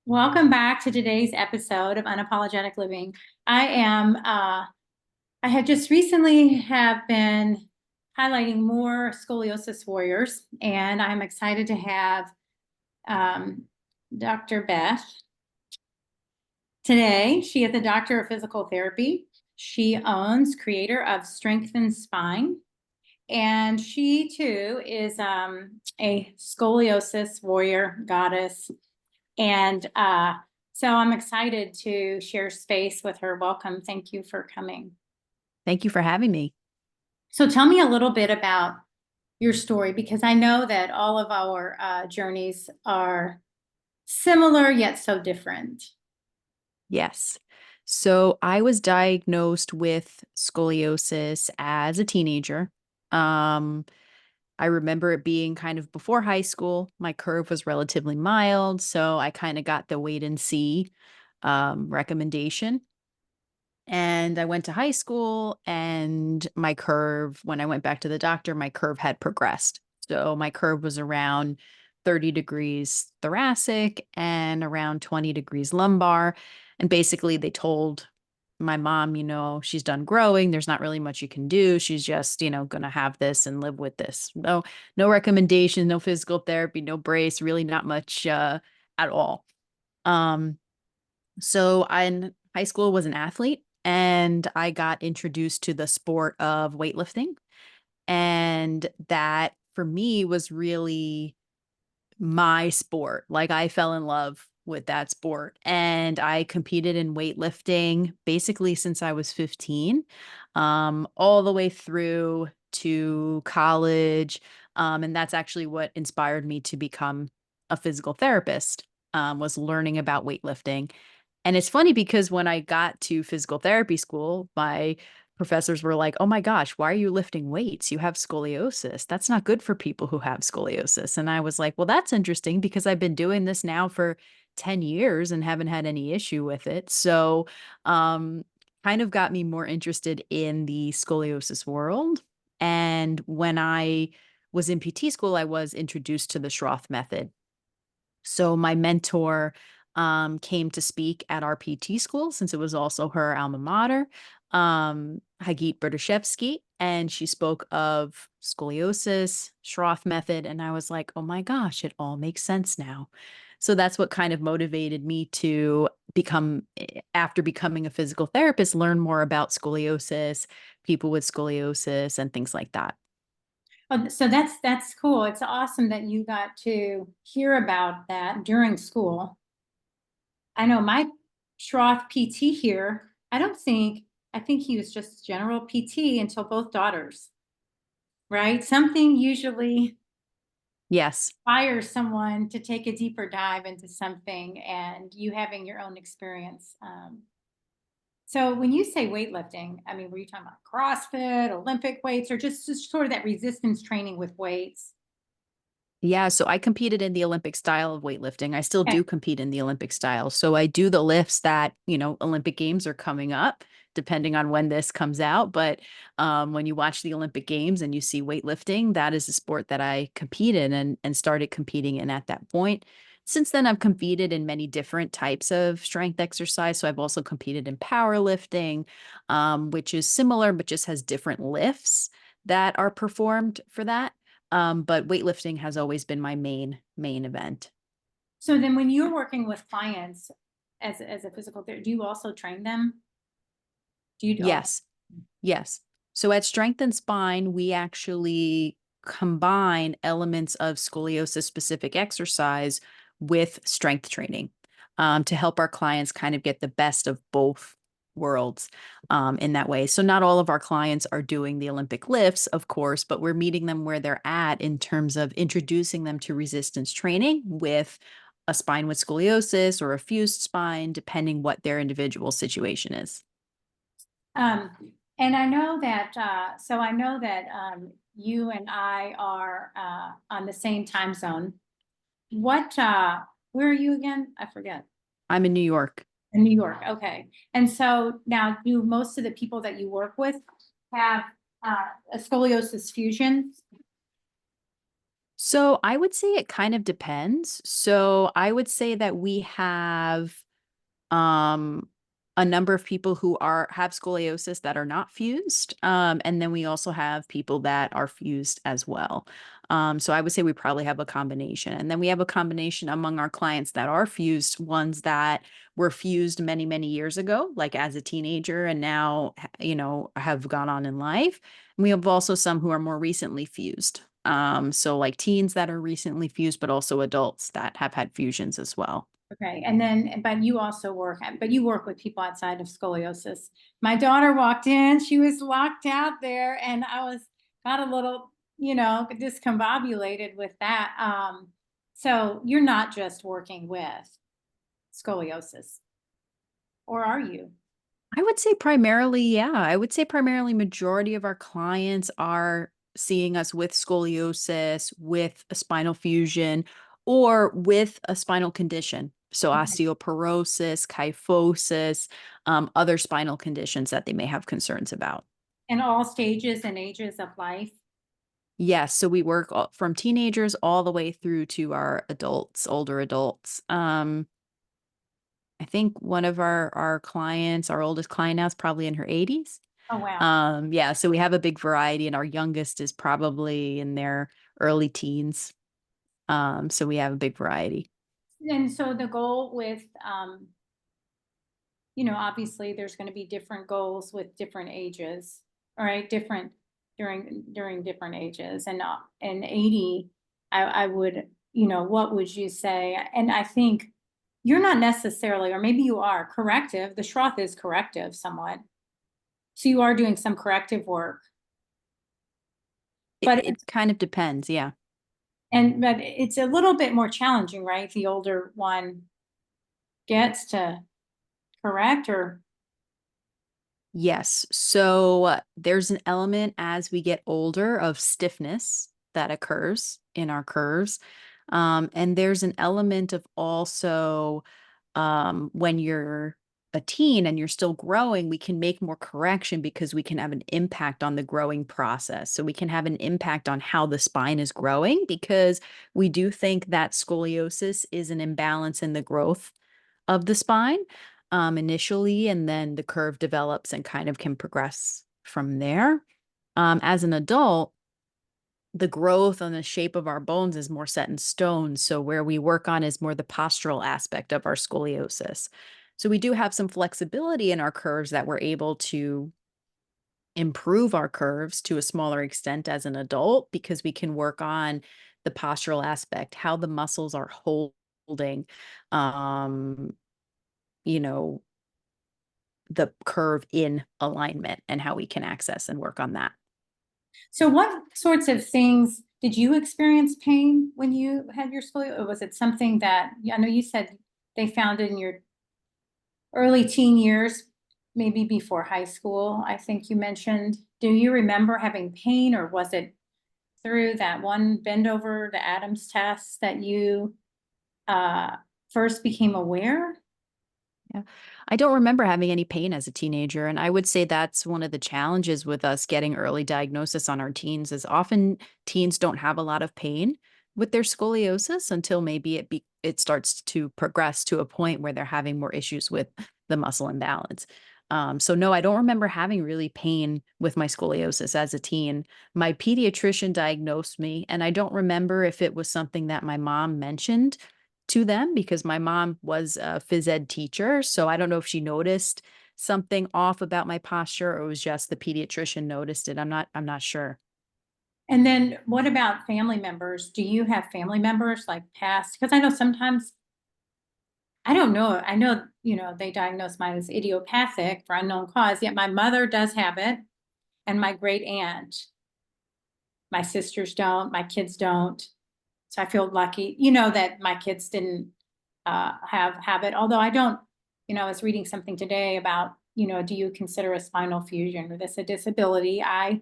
Welcome back to today's episode of Unapologetic Living. I have just recently have been highlighting more scoliosis warriors, and I'm excited to have um, Dr. Beth today. She is a doctor of physical therapy. She owns creator of Strengthen Spine, and she too is a scoliosis warrior goddess. And so I'm excited to share space with her. Welcome. Thank you for coming. Thank you for having me. So tell me a little bit about your story, because I know that all of our journeys are similar yet so different. Yes. So I was diagnosed with scoliosis as a teenager. Um, I remember it being kind of before high school. My curve was relatively mild, so I kind of got the wait and see recommendation. And I went to high school, and my curve, when I went back to the doctor, my curve had progressed. So my curve was around 30 degrees thoracic and around 20 degrees lumbar. And basically, they told my mom, she's done growing. There's not really much you can do. She's just, going to have this and live with this. No recommendation, no physical therapy, no brace, really not much at all. Um, so I in high school was an athlete, and I got introduced to the sport of weightlifting. And that for me was really my sport. Like, I fell in love with that sport, and I competed in weightlifting basically since I was 15, all the way through to college. And that's actually what inspired me to become a physical therapist, was learning about weightlifting. And it's funny because when I got to physical therapy school, my professors were like, "Oh my gosh, why are you lifting weights? You have scoliosis. That's not good for people who have scoliosis." And I was like, "Well, that's interesting because I've been doing this now for 10 years and haven't had any issue with it." So, um, kind of got me more interested in the scoliosis world. And when I was in PT school, I was introduced to the Schroth method. So my mentor came to speak at our PT school, since it was also her alma mater, Hagit Berdyshevsky, and she spoke of scoliosis, Schroth method, and I was like, "Oh my gosh, it all makes sense now." So that's what kind of motivated me to after becoming a physical therapist, learn more about scoliosis, people with scoliosis, and things like that. Oh, so that's cool. It's awesome that you got to hear about that during school. I know my Schroth PT here, I think he was just general PT until both daughters, right? Something usually Yes. inspires someone to take a deeper dive into something, and you having your own experience. So when you say weightlifting, I mean, were you talking about CrossFit, Olympic weights, or just sort of that resistance training with weights? Yeah, so I competed in the Olympic style of weightlifting. I still Okay. do compete in the Olympic style. So I do the lifts that, Olympic Games are coming up, depending on when this comes out. But when you watch the Olympic Games and you see weightlifting, that is a sport that I compete in and started competing in at that point. Since then, I've competed in many different types of strength exercise. So I've also competed in powerlifting, which is similar, but just has different lifts that are performed for that. But weightlifting has always been my main event. So then when you're working with clients as a physical therapist, do you also train them? Do you also? Yes. Yes. So at Strength and Spine, we actually combine elements of scoliosis specific exercise with strength training, to help our clients kind of get the best of both worlds, in that way. So not all of our clients are doing the Olympic lifts, of course, but we're meeting them where they're at in terms of introducing them to resistance training with a spine with scoliosis or a fused spine, depending what their individual situation is. Um, and I know that, so I know that you and I are on the same time zone. Where are you again? I forget. I'm in New York. In New York. Okay. And so now, do most of the people that you work with have a scoliosis fusion? So I would say it kind of depends. So I would say that we have um a number of people who are have scoliosis that are not fused, and then we also have people that are fused as well. So I would say we probably have a combination, and then we have a combination among our clients that are fused, ones that were fused many years ago, like as a teenager, and now have gone on in life. And we have also some who are more recently fused, so like teens that are recently fused, but also adults that have had fusions as well. Okay, and then, but you work with people outside of scoliosis. My daughter walked in, she was locked out there, and got a little, discombobulated with that. So you're not just working with scoliosis, or are you? I would say primarily, yeah. I would say primarily majority of our clients are seeing us with scoliosis, with a spinal fusion, or with a spinal condition. So Okay. osteoporosis, kyphosis, other spinal conditions that they may have concerns about. And all stages and ages of life. Yes, so we work from teenagers all the way through to our adults, older adults. I think one of our clients, our oldest client now is probably in her 80s. Oh, wow. Yeah, so we have a big variety, and our youngest is probably in their early teens. So we have a big variety. And so the goal with, obviously there's going to be different goals with different ages, all right, different during different ages. And 80, I would, what would you say? And I think you're not necessarily, or maybe you are corrective. The Schroth is corrective somewhat. So you are doing some corrective work, It but it kind of depends, yeah. but it's a little bit more challenging, right? The older one gets to correct or Yes. So there's an element as we get older of stiffness that occurs in our curves. And there's an element of also when you're a teen and you're still growing, we can make more correction because we can have an impact on the growing process. So we can have an impact on how the spine is growing because we do think that scoliosis is an imbalance in the growth of the spine initially, and then the curve develops and kind of can progress from there. As an adult, the growth and the shape of our bones is more set in stone. So where we work on is more the postural aspect of our scoliosis. So we do have some flexibility in our curves that we're able to improve our curves to a smaller extent as an adult because we can work on the postural aspect, how the muscles are holding, um, you know, the curve in alignment and how we can access and work on that. so what sorts of things did you experience pain when you had your scoliosis? Or was it something that, yeah, I know you said they found it in your early teen years, maybe before high school, I think you mentioned. Do you remember having pain, or was it through that one bend over the Adams test that you uh, first became aware? Yeah. I don't remember having any pain as a teenager. And I would say that's one of the challenges with us getting early diagnosis on our teens is often teens don't have a lot of pain with their scoliosis until maybe it starts to progress to a point where they're having more issues with the muscle imbalance. So no, I don't remember having really pain with my scoliosis as a teen. My pediatrician diagnosed me, and I don't remember if it was something that my mom mentioned to them because my mom was a phys ed teacher. So I don't know if she noticed something off about my posture or it was just the pediatrician noticed it. I'm not sure. And then what about family members? Do you have family members like past? Because I know sometimes, I don't know. I know, they diagnose mine as idiopathic for unknown cause, yet my mother does have it and my great aunt. My sisters don't, my kids don't. So I feel lucky, that my kids didn't have it. Although I don't, I was reading something today about, do you consider a spinal fusion or this a disability? I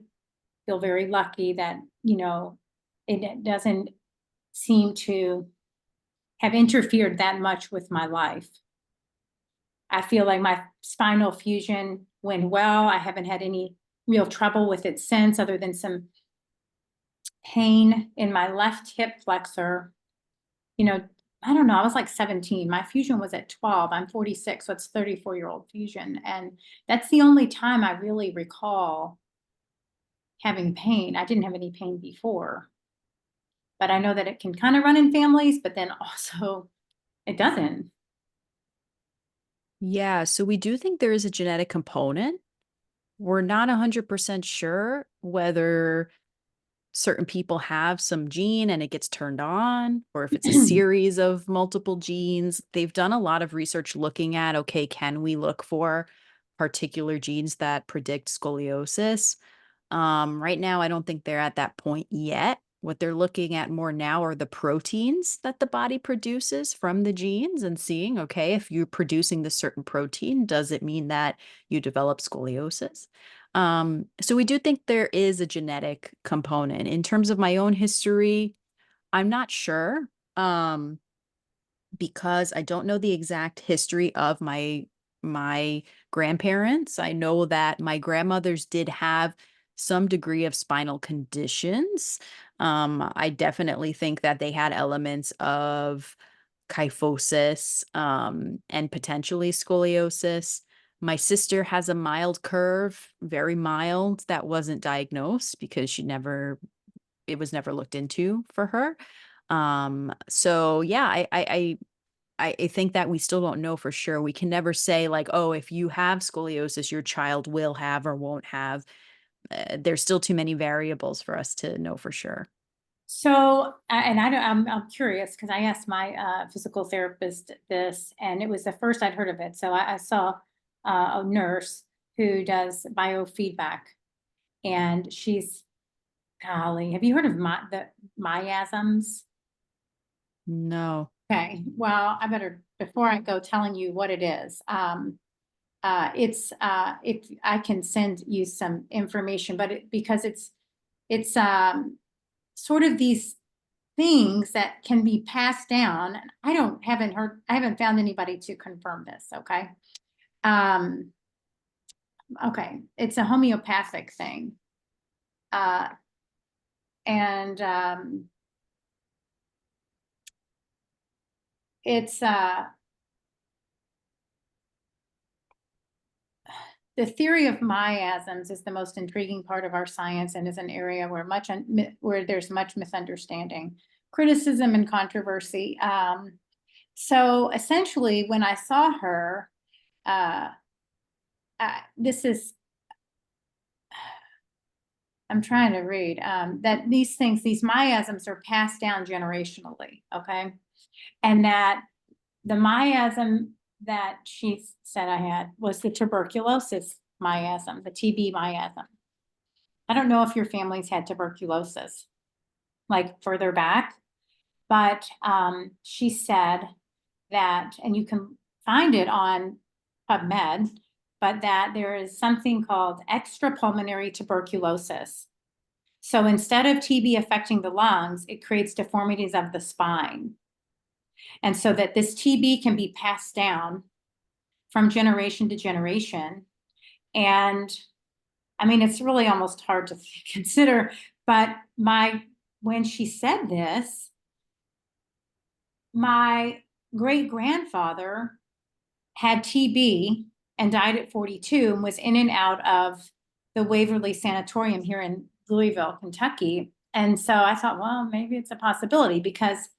feel very lucky that, it doesn't seem to have interfered that much with my life. I feel like my spinal fusion went well. I haven't had any real trouble with it since, other than some pain in my left hip flexor. You know, I don't know, I was like 17. My fusion was at 12. I'm 46, so it's 34-year-old fusion. And that's the only time I really recall having pain. I didn't have any pain before, but I know that it can kind of run in families, but then also it doesn't. Yeah, so we do think there is a genetic component. We're not 100% sure whether certain people have some gene and it gets turned on, or if it's a series of multiple genes. They've done a lot of research looking at, okay, can we look for particular genes that predict scoliosis? Right now, I don't think they're at that point yet. What they're looking at more now are the proteins that the body produces from the genes and seeing, okay, if you're producing this certain protein, does it mean that you develop scoliosis? So we do think there is a genetic component. In terms of my own history, I'm not sure. Because I don't know the exact history of my grandparents. I know that my grandmothers did have some degree of spinal conditions. I definitely think that they had elements of kyphosis, and potentially scoliosis. My sister has a mild curve, very mild, that wasn't diagnosed because it was never looked into for her. So yeah, I think that we still don't know for sure. We can never say like, "Oh, if you have scoliosis, your child will have or won't have." There's still too many variables for us to know for sure. So, and I don't, I'm curious because I asked my physical therapist this, and it was the first I'd heard of it. So I saw a nurse who does biofeedback, and she's, golly, have you heard of the miasms? No. Okay, well, I better, before I go telling you what it is, it's, if I can send you some information, but because it's sort of these things that can be passed down. I haven't found anybody to confirm this. Okay. Um, okay. It's a homeopathic thing. Uh, and it's the theory of miasms is the most intriguing part of our science and is an area where there's much misunderstanding, criticism, and controversy. So essentially, when I saw her, uh, this is, I'm trying to read, that these miasms are passed down generationally, okay? And that the miasm that she said I had was the tuberculosis miasm, the TB miasm. I don't know if your family's had tuberculosis, like further back, but she said that, and you can find it on PubMed, but that there is something called extrapulmonary tuberculosis. So instead of TB affecting the lungs, it creates deformities of the spine. And so that this TB can be passed down from generation to generation. And I mean, it's really almost hard to consider, but when she said this, my great grandfather had TB and died at 42 and was in and out of the Waverly Sanatorium here in Louisville, Kentucky. And so I thought, well, maybe it's a possibility because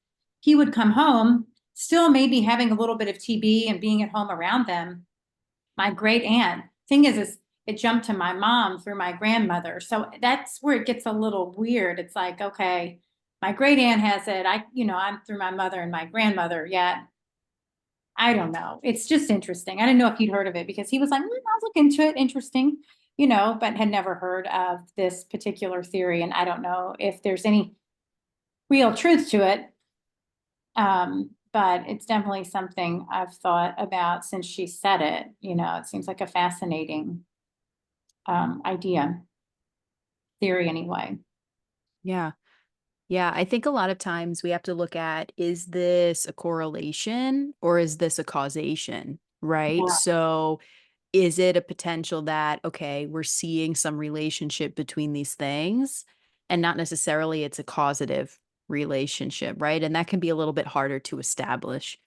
he would come home still maybe having a little bit of TB and being at home around them. My great aunt, thing is it jumped to my mom through my grandmother. So that's where it gets a little weird. It's like, okay, my great aunt has it. I'm through my mother and my grandmother, yet I don't know. It's just interesting. I didn't know if you'd heard of it because he was like, I'll look into it. Interesting, but had never heard of this particular theory. And I don't know if there's any real truth to it. But it's definitely something I've thought about since she said it. It seems like a fascinating idea, theory anyway. Yeah. Yeah, I think a lot of times we have to look at, is this a correlation or is this a causation, right? Yeah. So is it a potential that, okay, we're seeing some relationship between these things? and not necessarily it's a causative relationship, right? And that can be a little bit harder to establish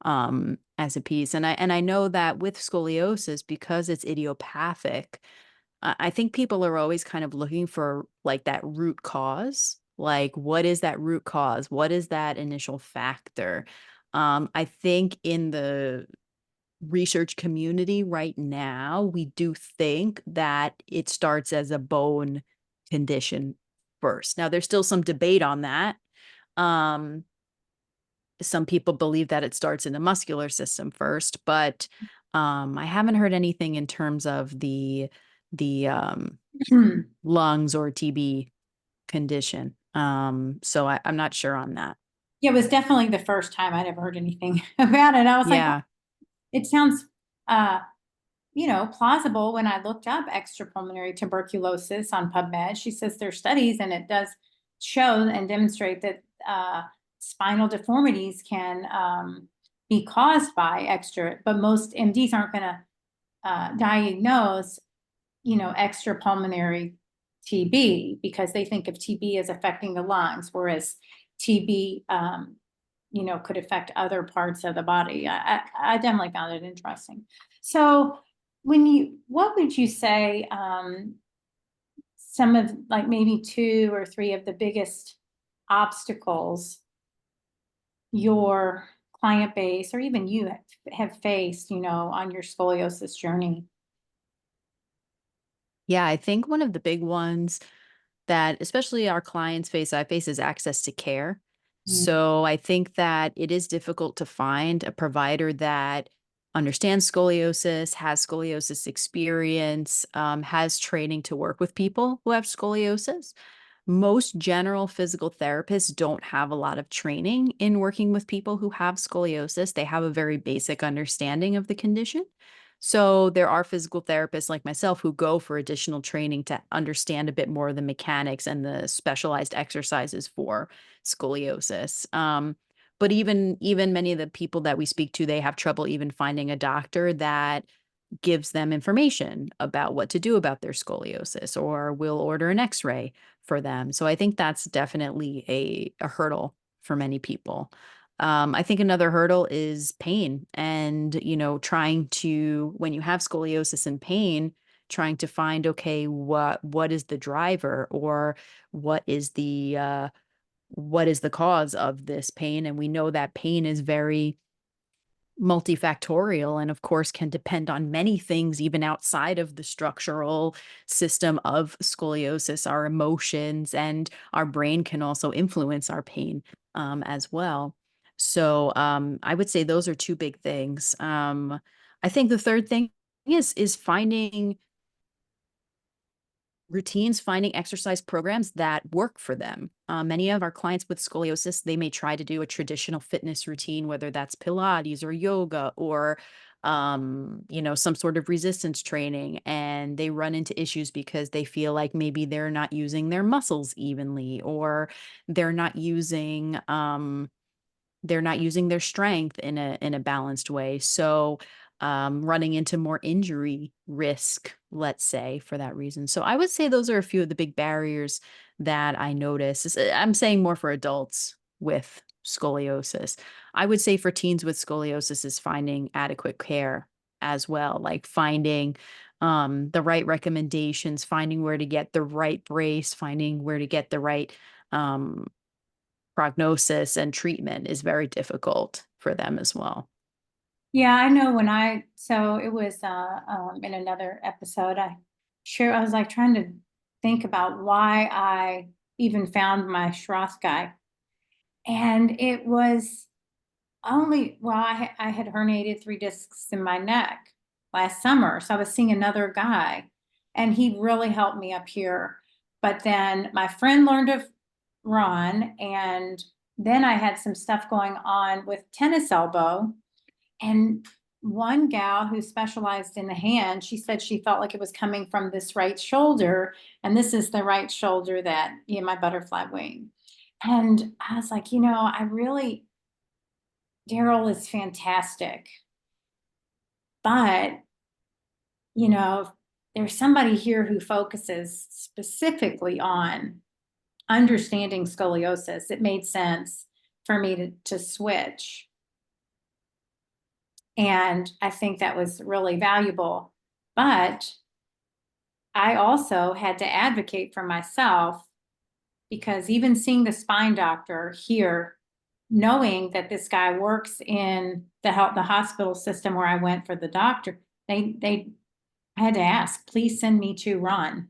as a piece. And I know that with scoliosis, because it's idiopathic, I think people are always kind of looking for like that root cause. Like, what is that root cause? What is that initial factor? I think in the research community right now, we do think that it starts as a bone condition first. Now, there's still some debate on that. Um, some people believe that it starts in the muscular system first, but I haven't heard anything in terms of the lungs or TB condition. So I'm not sure on that. Yeah, it was definitely the first time I'd ever heard anything about it. I was like, oh, Yeah. it sounds, uh, plausible when I looked up extrapulmonary tuberculosis on PubMed. She says there's studies and it does show and demonstrate that spinal deformities can be caused by extra, but most MDs aren't going to diagnose, extrapulmonary TB because they think of TB as affecting the lungs, whereas TB, could affect other parts of the body. I definitely found it interesting. So what would you say, some of like maybe two or three of the biggest obstacles your client base or even you have faced, on your scoliosis journey? Yeah, I think one of the big ones that especially our clients face, I face, is access to care. Mm. So I think that it is difficult to find a provider that understands scoliosis, has scoliosis experience, has training to work with people who have scoliosis. Most general physical therapists don't have a lot of training in working with people who have scoliosis. They have a very basic understanding of the condition. So there are physical therapists like myself who go for additional training to understand a bit more of the mechanics and the specialized exercises for scoliosis. But even many of the people that we speak to, they have trouble even finding a doctor that gives them information about what to do about their scoliosis or will order an x-ray for them. So I think that's definitely a hurdle for many people. I think another hurdle is pain and, trying to, when you have scoliosis and pain, trying to find, okay, what is the driver or what is the cause of this pain? And we know that pain is very multifactorial and of course can depend on many things even outside of the structural system of scoliosis. Our emotions and our brain can also influence our pain as well. So I would say those are two big things. I think the third thing is finding routines, finding exercise programs that work for them. Many of our clients with scoliosis, they may try to do a traditional fitness routine, whether that's Pilates or yoga or, some sort of resistance training, and they run into issues because they feel like maybe they're not using their muscles evenly, or they're not using they're not using their strength in a balanced way. So running into more injury risk, let's say, for that reason. So I would say those are a few of the big barriers that I notice. I'm saying more for adults with scoliosis. I would say for teens with scoliosis is finding adequate care as well, like finding the right recommendations, finding where to get the right brace, finding where to get the right um, prognosis and treatment is very difficult for them as well. Yeah, I know so it was in another episode, I was like trying to think about why I even found my Schroth guy. And it was I had herniated 3 discs in my neck last summer. So I was seeing another guy and he really helped me up here. But then my friend learned to run and then I had some stuff going on with tennis elbow. And one gal who specialized in the hand, she said she felt like it was coming from this right shoulder. And this is the right shoulder that, my butterfly wing. And I was like, Daryl is fantastic. But, if there's somebody here who focuses specifically on understanding scoliosis, it made sense for me to switch. And I think that was really valuable. But I also had to advocate for myself because even seeing the spine doctor here, knowing that this guy works in the hospital system where I went for the doctor, I had to ask, please send me to Ron.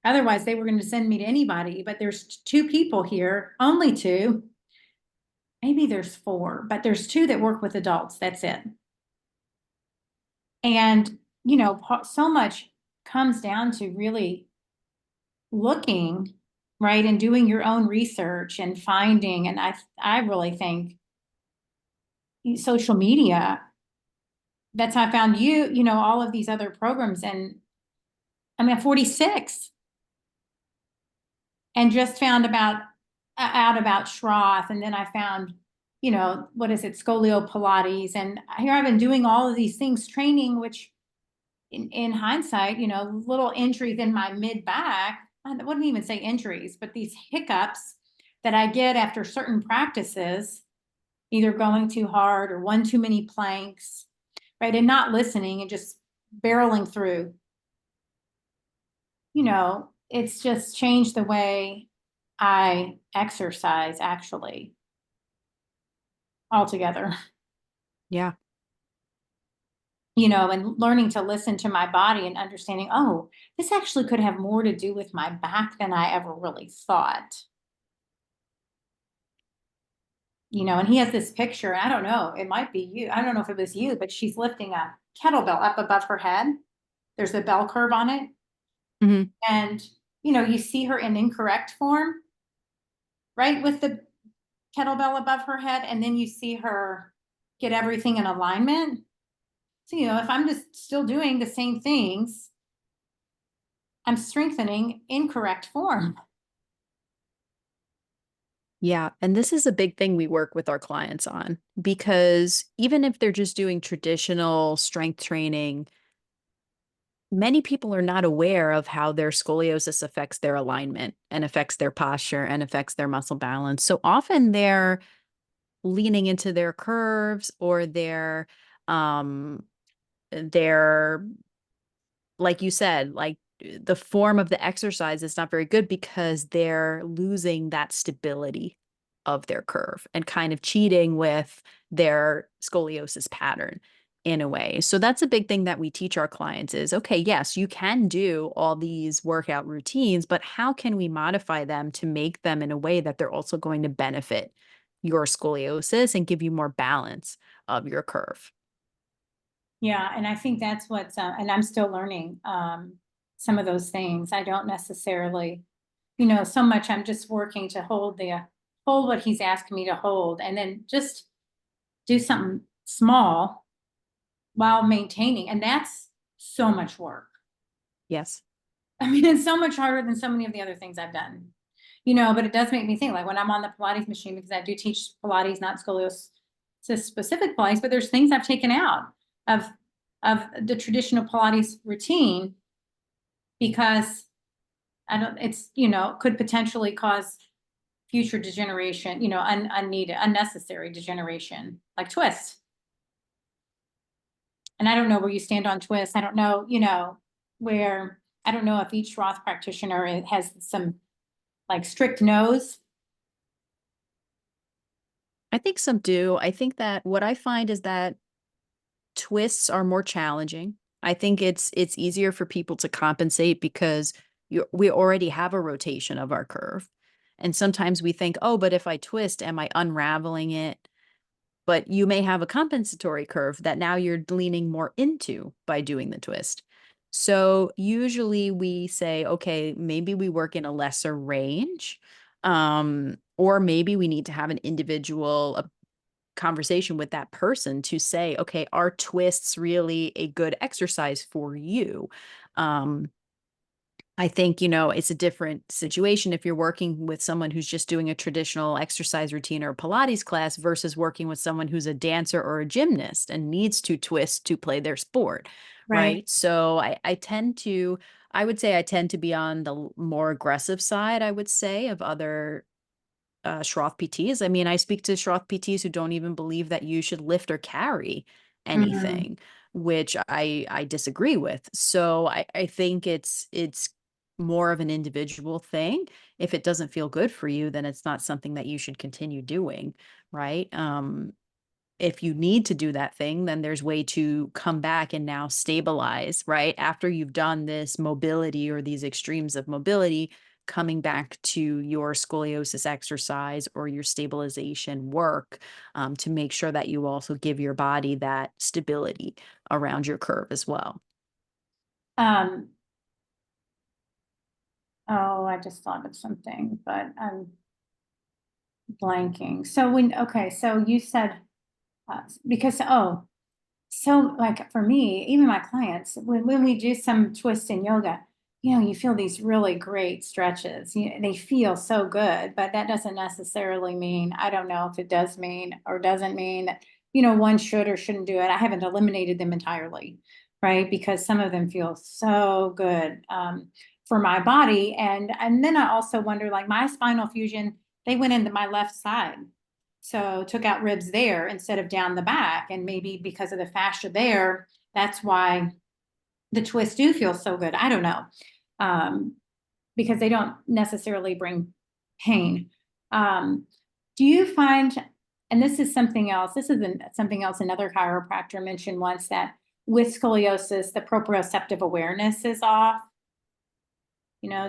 Otherwise, they were going to send me to anybody, but there's two people here, only two. Maybe there's four, but there's two that work with adults. That's it. And, so much comes down to really looking, right, and doing your own research and finding. And I really think social media, that's how I found all of these other programs. And I mean, I'm 46 and just found out about Schroth. And then I found, what is it, Scolio Pilates. And here I've been doing all of these things, training, which in hindsight, little injuries in my mid back, I wouldn't even say injuries, but these hiccups that I get after certain practices, either going too hard or one too many planks, right? And not listening and just barreling through. It's just changed the way I exercise actually altogether. Yeah. And learning to listen to my body and understanding, oh, this actually could have more to do with my back than I ever really thought. And he has this picture, I don't know, it might be you. I don't know if it was you, but she's lifting a kettlebell up above her head. There's a bell curve on it. Mhm. And, you see her in incorrect form, right? With the kettlebell above her head. And then you see her get everything in alignment. So, if I'm just still doing the same things, I'm strengthening incorrect form. Yeah. And this is a big thing we work with our clients on because even if they're just doing traditional strength training, many people are not aware of how their scoliosis affects their alignment and affects their posture and affects their muscle balance. So often they're leaning into their curves or their like you said, like the form of the exercise is not very good because they're losing that stability of their curve and kind of cheating with their scoliosis pattern in a way. So that's a big thing that we teach our clients is, okay, yes, you can do all these workout routines, but how can we modify them to make them in a way that they're also going to benefit your scoliosis and give you more balance of your curve? Yeah, and I think that's what's, and I'm still learning some of those things. I don't necessarily, so much. I'm just working to hold what he's asking me to hold, and then just do something small while maintaining, and that's so much work. Yes. I mean, it's so much harder than so many of the other things I've done. But it does make me think, like when I'm on the Pilates machine, because I do teach Pilates, not scoliosis specific Pilates, but there's things I've taken out of the traditional Pilates routine because I don't, it's, could potentially cause future degeneration, unneeded, unnecessary degeneration, like twist. And I don't know where you stand on twist. I don't know, where, I don't know if each Roth practitioner has some like strict no's. I think some do. I think that what I find is that twists are more challenging. I think it's easier for people to compensate because we already have a rotation of our curve. And sometimes we think, "Oh, but if I twist, am I unraveling it?" But you may have a compensatory curve that now you're leaning more into by doing the twist. So usually we say, okay, maybe we work in a lesser range, or maybe we need to have an individual conversation with that person to say, okay, are twists really a good exercise for you? Um, I think, it's a different situation if you're working with someone who's just doing a traditional exercise routine or a Pilates class versus working with someone who's a dancer or a gymnast and needs to twist to play their sport. Right. Right. So I tend to, I would say I tend to be on the more aggressive side, I would say, of other Schroth PTs. I mean, I speak to Schroth PTs who don't even believe that you should lift or carry Mhm. anything, which I disagree with. So I think it's more of an individual thing. If it doesn't feel good for you, then it's not something that you should continue doing, right? If you need to do that thing, then there's way to come back and now stabilize, right? After you've done this mobility or these extremes of mobility, coming back to your scoliosis exercise or your stabilization work, to make sure that you also give your body that stability around your curve as well. Um, oh, I just thought of something, but I'm blanking. So okay, so you said, because, so like for me, even my clients, when we do some twist in yoga, you feel these really great stretches. They feel so good, but that doesn't necessarily mean, I don't know if it does mean or doesn't mean that, one should or shouldn't do it. I haven't eliminated them entirely, right? Because some of them feel so good, for my body. And then I also wonder, like my spinal fusion, they went into my left side. So took out ribs there instead of down the back. And maybe because of the fascia there, that's why the twists do feel so good. I don't know. Um, because they don't necessarily bring pain. Um, do you find, and this is something else, something else another chiropractor mentioned once, that with scoliosis, the proprioceptive awareness is off,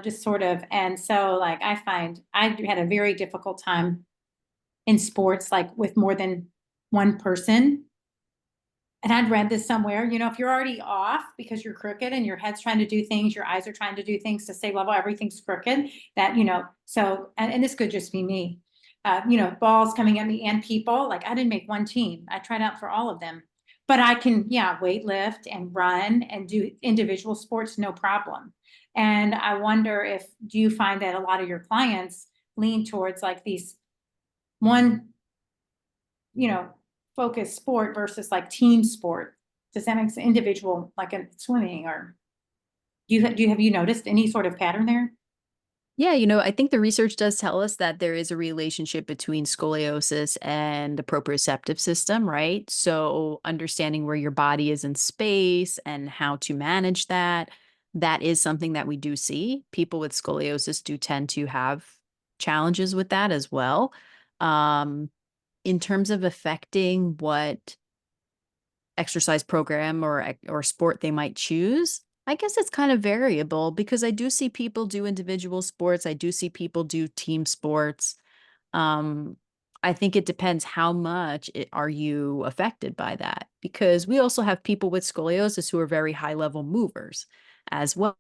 just sort of. And so like I find I had a very difficult time in sports, like with more than one person. And I'd read this somewhere, if you're already off because you're crooked and your head's trying to do things, your eyes are trying to do things to stay level, everything's crooked, that, so, and this could just be me, balls coming at me and people, like I didn't make one team. I tried out for all of them, but I can, yeah, weight lift and run and do individual sports, no problem. And I wonder do you find that a lot of your clients lean towards like these one, you know, focused sport versus like team sport? Does that make sense? Individual, like in swimming, or have you noticed any sort of pattern there? Yeah, I think the research does tell us that there is a relationship between scoliosis and the proprioceptive system, right? So, understanding where your body is in space and how to manage that, that is something that we do see. People with scoliosis do tend to have challenges with that as well. Um, in terms of affecting what exercise program or sport they might choose, I guess it's kind of variable because I do see people do individual sports. I do see people do team sports. Um, I think it depends how much are you affected by that, because we also have people with scoliosis who are very high level movers as well.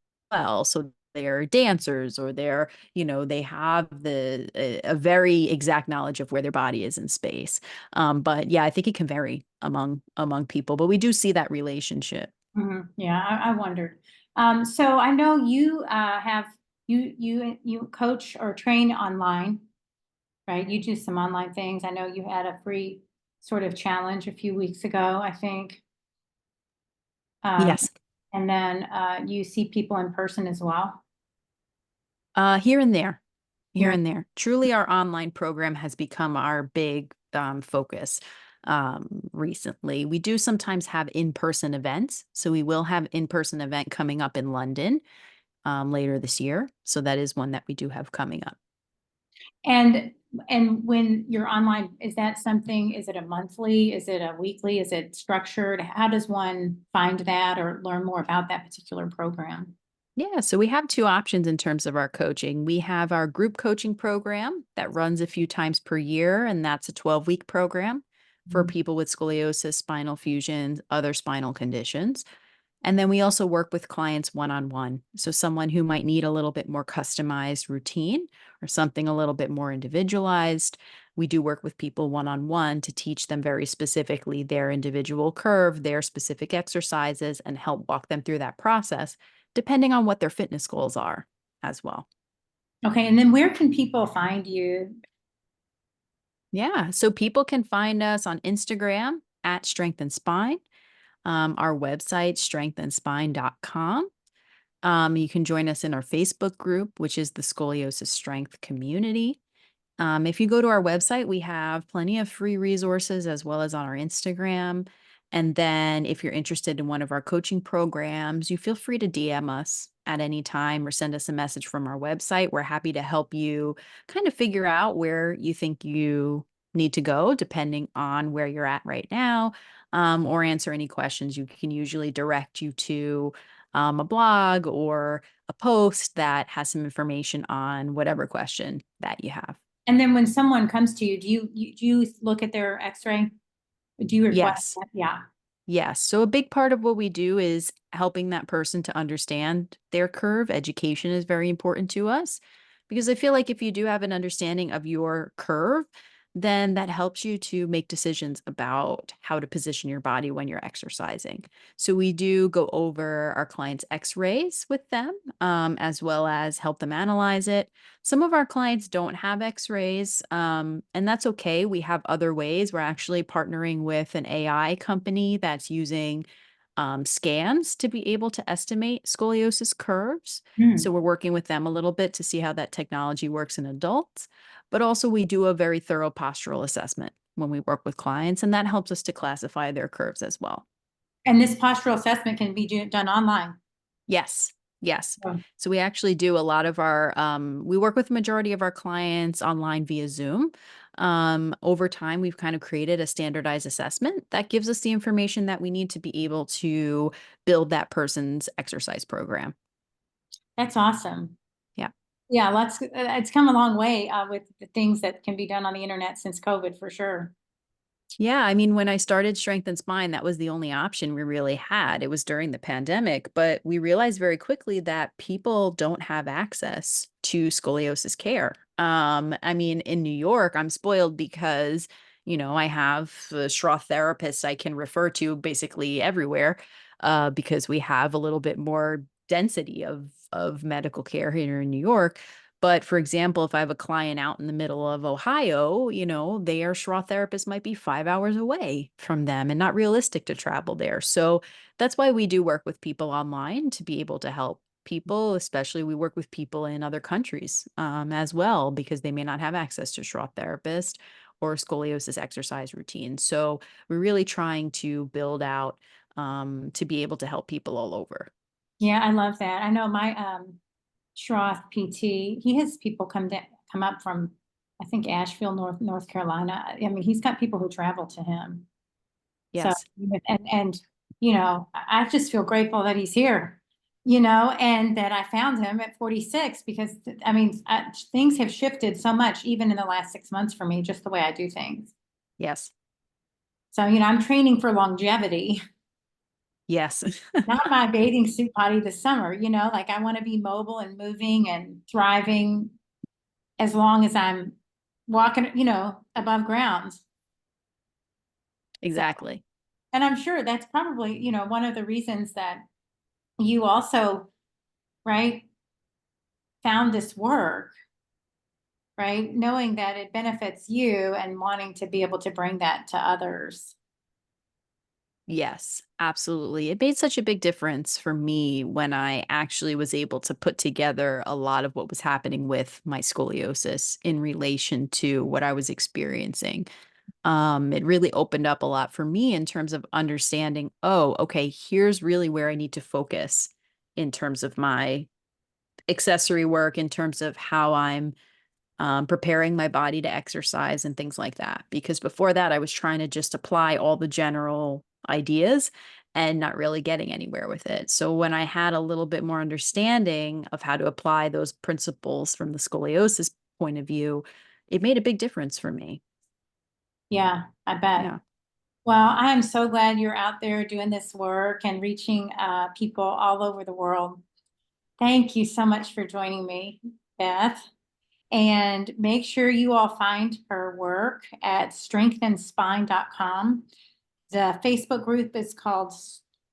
So they're dancers or they have a very exact knowledge of where their body is in space. But yeah, I think it can vary among people, but we do see that relationship. Yeah, I wondered. So I know you you coach or train online, right? You do some online things. I know you had a free sort of challenge a few weeks ago, I think. Um, Yes. and then you see people in person as well. Here and there, here Here. and there. Truly, our online program has become our big focus recently. We do sometimes have in-person events. So we will have in-person event coming up in London later this year. So that is one that we do have coming up. And when you're online, is that something, is it a monthly, is it a weekly, is it structured? How does one find that or learn more about that particular program? Yeah, so we have two options in terms of our coaching. We have our group coaching program that runs a few times per year, and that's a 12-week program for people with scoliosis, spinal fusions, other spinal conditions. And then we also work with clients one on one. So, someone who might need a little bit more customized routine or something a little bit more individualized, we do work with people one on one to teach them very specifically their individual curve, their specific exercises, and help walk them through that process, depending on what their fitness goals are as well. Okay, and then where can people find you? Yeah. So, people can find us on Instagram at Strength and Spine, our website, strengthandspine.com. You can join us in our Facebook group, which is the Scoliosis Strength Community. If you go to our website, we have plenty of free resources as well as on our Instagram. And then if you're interested in one of our coaching programs, you feel free to DM us at any time or send us a message from our website. We're happy to help you kind of figure out where you think you need to go, depending on where you're at right now, or answer any questions. You can usually direct you to a blog or a post that has some information on whatever question that you have. And then when someone comes to you, do you look at their x-ray? Do you request Yes. that? Yeah. Yes. So a big part of what we do is helping that person to understand their curve. Education is very important to us because I feel like if you do have an understanding of your curve, then that helps you to make decisions about how to position your body when you're exercising. So we do go over our clients' x-rays with them, as well as help them analyze it. Some of our clients don't have x-rays, and that's okay. We have other ways. We're actually partnering with an AI company that's using scans to be able to estimate scoliosis curves. Hmm. So we're working with them a little bit to see how that technology works in adults. But also, we do a very thorough postural assessment when we work with clients, and that helps us to classify their curves as well. And this postural assessment can be done online. Yes. Yes. Oh. So we actually do a lot of our, we work with the majority of our clients online via Zoom. Over time, we've kind of created a standardized assessment that gives us the information that we need to be able to build that person's exercise program. That's awesome. Yeah. Yeah, it's come a long way with the things that can be done on the internet since COVID for sure. Yeah, I mean, when I started Strength and Spine, that was the only option we really had. It was during the pandemic, but we realized very quickly that people don't have access to scoliosis care. I mean, in New York, I'm spoiled because, I have Schroth therapists I can refer to basically everywhere, because we have a little bit more density of medical care here in New York. But for example, if I have a client out in the middle of Ohio, their Schroth therapist might be 5 hours away from them and not realistic to travel there. So that's why we do work with people online to be able to help people, especially we work with people in other countries as well, because they may not have access to Schroth therapist or scoliosis exercise routine. So we're really trying to build out to be able to help people all over. Yeah, I love that. I know my Schroth PT, he has people come up from, I think, Asheville, North Carolina. I mean, he's got people who travel to him. So, Yes. and I just feel grateful that he's here, and that I found him at 46 because I mean, things have shifted so much even in the last 6 months for me, just the way I do things. Yes. So, I'm training for longevity, Yes. not my bathing suit body this summer, like I want to be mobile and moving and thriving as long as I'm walking, above ground. So, Exactly. and I'm sure that's probably, one of the reasons that you also, right, found this work, right? Knowing that it benefits you and wanting to be able to bring that to others. Yes, absolutely. It made such a big difference for me when I actually was able to put together a lot of what was happening with my scoliosis in relation to what I was experiencing. It really opened up a lot for me in terms of understanding, oh, okay, here's really where I need to focus in terms of my accessory work, in terms of how I'm preparing my body to exercise and things like that. Because before that, I was trying to just apply all the general ideas and not really getting anywhere with it. So when I had a little bit more understanding of how to apply those principles from the scoliosis point of view, it made a big difference for me. Yeah, I bet. Yeah. Well, I am so glad you're out there doing this work and reaching people all over the world. Thank you so much for joining me, Beth. And make sure you all find her work at strengthandspine.com. The Facebook group is called,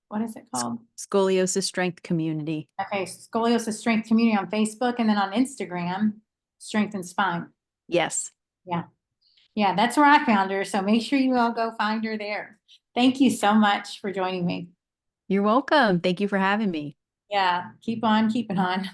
what is it called? Scoliosis Strength Community. Okay, Scoliosis Strength Community on Facebook, and then on Instagram, Strength and Spine. Yes. Yeah. Yeah, that's where I found her. So make sure you all go find her there. Thank you so much for joining me. You're welcome. Thank you for having me. Yeah, keep on keeping on.